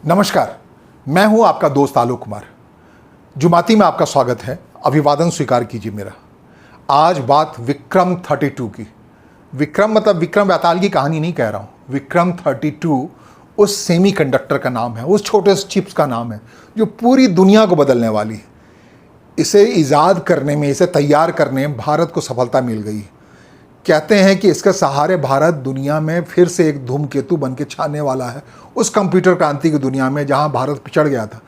नमस्कार, मैं हूं आपका दोस्त आलोक कुमार। जुमाती में आपका स्वागत है। अभिवादन स्वीकार कीजिए मेरा। आज बात विक्रम 32 की। विक्रम मतलब विक्रम बेताल की कहानी नहीं कह रहा हूं। विक्रम 32 उस सेमीकंडक्टर का नाम है, उस छोटे से चिप्स का नाम है जो पूरी दुनिया को बदलने वाली है। इसे ईजाद करने में, इसे तैयार करने में भारत को सफलता मिल गई है। कहते हैं कि इसके सहारे भारत दुनिया में फिर से एक धूमकेतु बन के छाने वाला है, उस कंप्यूटर क्रांति की दुनिया में जहां भारत पिछड़ गया था।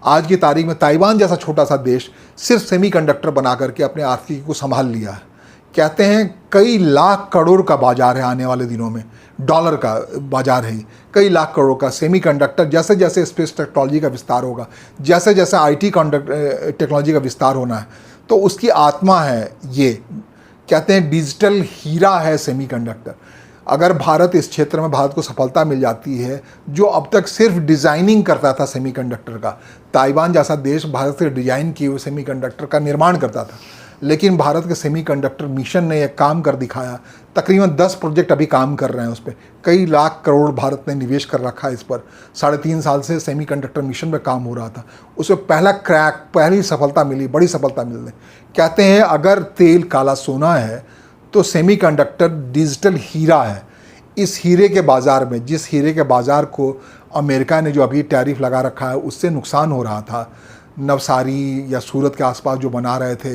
आज की तारीख में ताइवान जैसा छोटा सा देश सिर्फ सेमीकंडक्टर बना करके अपने आर्थिकी को संभाल लिया है। कहते हैं कई लाख करोड़ का बाजार है आने वाले दिनों में, डॉलर का बाजार है, कई लाख करोड़ का सेमीकंडक्टर। जैसे जैसे स्पेस टेक्नोलॉजी का विस्तार होगा, जैसे जैसे आईटी टेक्नोलॉजी का विस्तार होना है, तो उसकी आत्मा है ये। कहते हैं डिजिटल हीरा है सेमीकंडक्टर। अगर भारत इस क्षेत्र में, भारत को सफलता मिल जाती है, जो अब तक सिर्फ डिज़ाइनिंग करता था सेमीकंडक्टर का, ताइवान जैसा देश भारत से डिजाइन किए हुए सेमीकंडक्टर का निर्माण करता था, लेकिन भारत के सेमीकंडक्टर मिशन ने एक काम कर दिखाया। तकरीबन 10 प्रोजेक्ट अभी काम कर रहे हैं उस पर। कई लाख करोड़ भारत ने निवेश कर रखा है इस पर। 3.5 साल से सेमीकंडक्टर मिशन पे काम हो रहा था। उसमें पहला क्रैक, पहली सफलता मिली, बड़ी सफलता मिल गई। कहते हैं अगर तेल काला सोना है तो सेमीकंडक्टर डिजिटल हीरा है। इस हीरे के बाज़ार में, जिस हीरे के बाज़ार को अमेरिका ने जो अभी टैरिफ लगा रखा है, उससे नुकसान हो रहा था। नवसारी या सूरत के आसपास जो बना रहे थे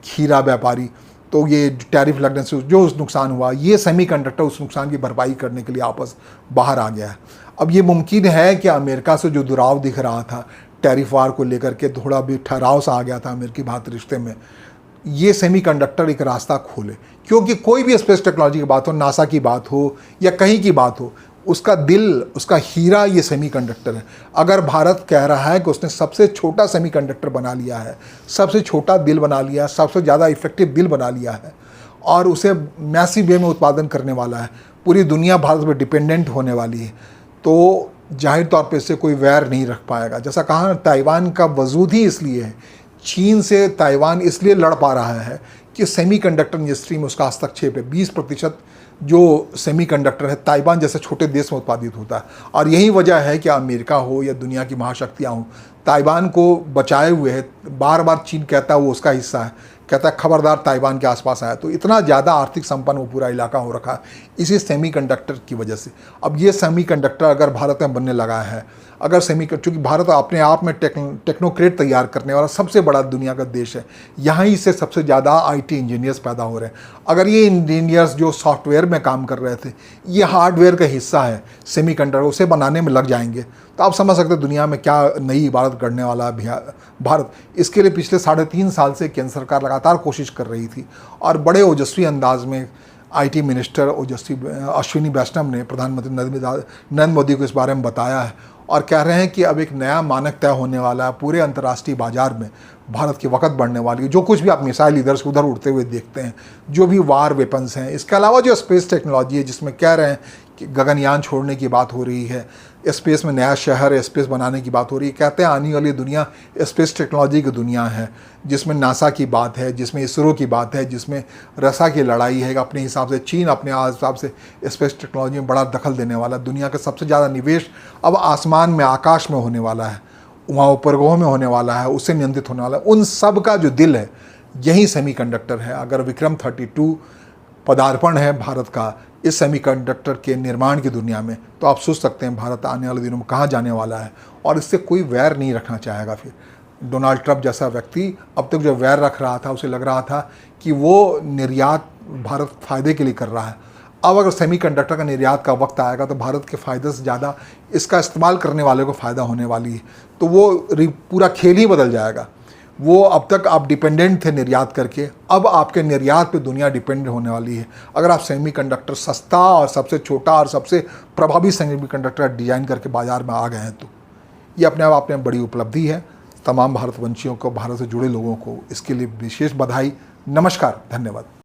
हीरा व्यापारी, तो ये टैरिफ लगने से जो उस नुकसान हुआ, ये सेमीकंडक्टर उस नुकसान की भरपाई करने के लिए आपस बाहर आ गया है। अब ये मुमकिन है कि अमेरिका से जो दुराव दिख रहा था टैरिफ वार को लेकर के, थोड़ा भी ठहराव सा आ गया था अमेरिकी भारत रिश्ते में, ये सेमीकंडक्टर एक रास्ता खोले। क्योंकि कोई भी स्पेस टेक्नोलॉजी की बात हो, नासा की बात हो या कहीं की बात हो, उसका दिल, उसका हीरा ये सेमीकंडक्टर है। अगर भारत कह रहा है कि उसने सबसे छोटा सेमीकंडक्टर बना लिया है, सबसे छोटा दिल बना लिया, सबसे ज़्यादा इफेक्टिव दिल बना लिया है और उसे मैसिव वे में उत्पादन करने वाला है, पूरी दुनिया भारत पर डिपेंडेंट होने वाली है, तो जाहिर तौर पर इससे कोई वैर नहीं रख पाएगा। जैसा कहा, ताइवान का वजूद ही इसलिए है, चीन से ताइवान इसलिए लड़ पा रहा है कि सेमीकंडक्टर इंडस्ट्री में उसका हस्तक्षेप है। 20% जो सेमीकंडक्टर है ताइवान जैसे छोटे देश में उत्पादित होता है। और यही वजह है कि अमेरिका हो या दुनिया की महाशक्तियाँ हों, ताइवान को बचाए हुए है। बार बार चीन कहता है वो उसका हिस्सा है, कहता है खबरदार ताइवान के आसपास आया। तो इतना ज़्यादा आर्थिक संपन्न वो पूरा इलाका हो रखा है इसी सेमीकंडक्टर की वजह से। अब ये सेमीकंडक्टर अगर भारत में बनने लगा है, अगर चूँकि भारत अपने आप में टेक्नोक्रेट तैयार करने वाला सबसे बड़ा दुनिया का देश है, यहाँ से सबसे ज़्यादा आईटी इंजीनियर्स पैदा हो रहे हैं। अगर ये इंजीनियर्स जो सॉफ्टवेयर में काम कर रहे थे, ये हार्डवेयर का हिस्सा है सेमीकंडक्टर, उसे बनाने में लग जाएंगे, तो आप समझ सकते हैं दुनिया में क्या नई इबारत गढ़ने वाला है भारत। इसके लिए पिछले 3.5 साल से केंद्र सरकार लगातार कोशिश कर रही थी और बड़े ओजस्वी अंदाज में आईटी मिनिस्टर अश्विनी वैष्णव ने प्रधानमंत्री नरेंद्र मोदी को इस बारे में बताया है और कह रहे हैं कि अब एक नया मानक तय होने वाला है। पूरे अंतर्राष्ट्रीय बाजार में भारत की वक़्त बढ़ने वाली है। जो कुछ भी आप मिसाइल इधर से उधर उड़ते हुए देखते हैं, जो भी वार वेपन्स हैं, इसके अलावा जो स्पेस टेक्नोलॉजी है जिसमें कह रहे हैं कि गगनयान छोड़ने की बात हो रही है, स्पेस में नया शहर स्पेस बनाने की बात हो रही है। कहते हैं आने वाली दुनिया स्पेस टेक्नोलॉजी की दुनिया है, जिसमें नासा की बात है, जिसमें इसरो की बात है, जिसमें रसा की लड़ाई है। अपने हिसाब से चीन अपने हिसाब से स्पेस टेक्नोलॉजी में बड़ा दखल देने वाला, दुनिया का सबसे ज़्यादा निवेश अब आसमान में, आकाश में होने वाला है, वहाँ उपग्रहों में होने वाला है, उससे नियंत्रित होने वाला है। उन सब का जो दिल है यही सेमीकंडक्टर है। अगर विक्रम 32 पदार्पण है भारत का इस सेमीकंडक्टर के निर्माण की दुनिया में, तो आप सोच सकते हैं भारत आने वाले दिनों में कहाँ जाने वाला है। और इससे कोई वैर नहीं रखना चाहेगा। फिर डोनाल्ड ट्रंप जैसा व्यक्ति अब तक जो वैर रख रहा था, उसे लग रहा था कि वो निर्यात भारत फ़ायदे के लिए कर रहा है। अब अगर सेमीकंडक्टर का निर्यात का वक्त आएगा तो भारत के फ़ायदे से ज़्यादा इसका इस्तेमाल करने वाले को फ़ायदा होने वाली है। तो वो पूरा खेल ही बदल जाएगा। वो अब तक आप डिपेंडेंट थे निर्यात करके, अब आपके निर्यात पे दुनिया डिपेंड होने वाली है। अगर आप सेमीकंडक्टर सस्ता और सबसे छोटा और सबसे प्रभावी सेमीकंडक्टर डिज़ाइन करके बाज़ार में आ गए हैं, तो ये अपने आप में बड़ी उपलब्धि है। तमाम भारतवंशियों को, भारत से जुड़े लोगों को इसके लिए विशेष बधाई। नमस्कार, धन्यवाद।